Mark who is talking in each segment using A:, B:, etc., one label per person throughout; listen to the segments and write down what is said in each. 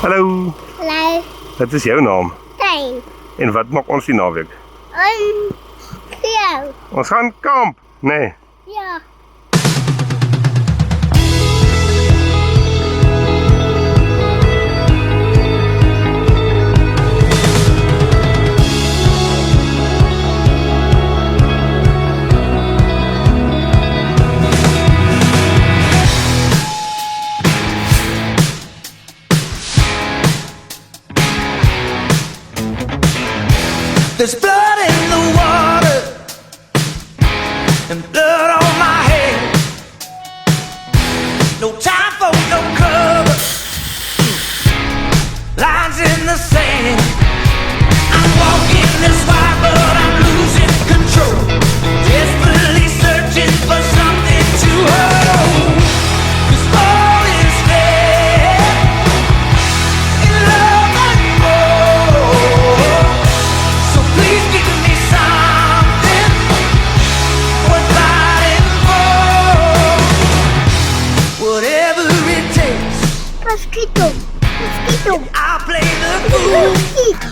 A: Hallo,
B: Hallo,
A: wat is jou naam?
B: Tijn.
A: En wat maak ons die naweek?
B: En jou.
A: Ons gaan kamp. Nee.
B: Ja.
C: There's blood in the water and blood on my head. No time for no cover. Lines in the sand. I'm walking this wide, but I'm losing control. Desperately searching for something to hold. 'Cause all is fair in love and war. So please give me something worth fighting for. Whatever it takes,
B: Mosquito. Mosquito.
C: I'll play the fool.
B: Mosquito.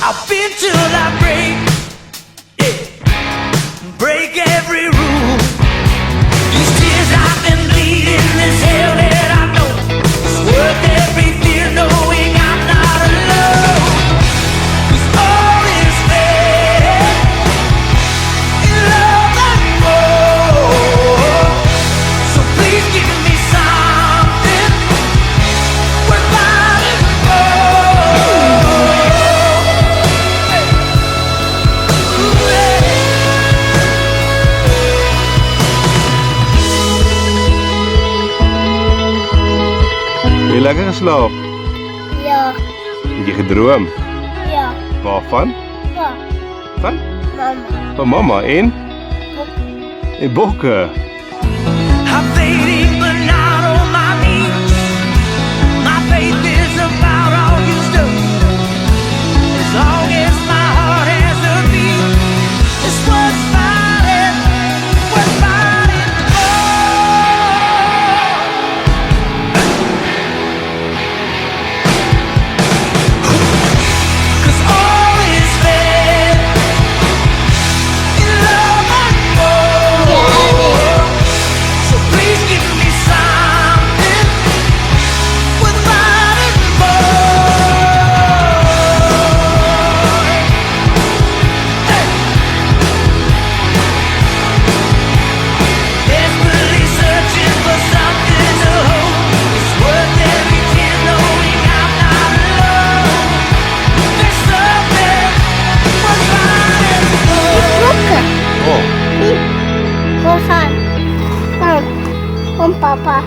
C: I'll bend till I break, yeah, break every rule. These tears I've been bleeding, this hell that I know, it's worth every fear knowing I'm not alone. 'Cause all is fair in love and war. So please give me something worth fighting for.
A: Heb je lekker geslapen?
B: Ja.
A: Heb je gedroomd?
B: Ja.
A: Waarvan?
B: Ja.
A: Van?
B: Mama.
A: Van mama en? En bokken.
C: I'm fading but not on my knees. My faith is about all used up. As long as my heart has a beat, it's worth fighting for. 'Cause all is fair in love and war. So please give me something worth fighting for. Hey. Desperately searching for something to hold. It's worth every tear knowing I'm not alone. There's something worth fighting for.
B: Bokken.
A: Oh.
B: Kom gaan. Kom. Kom papa.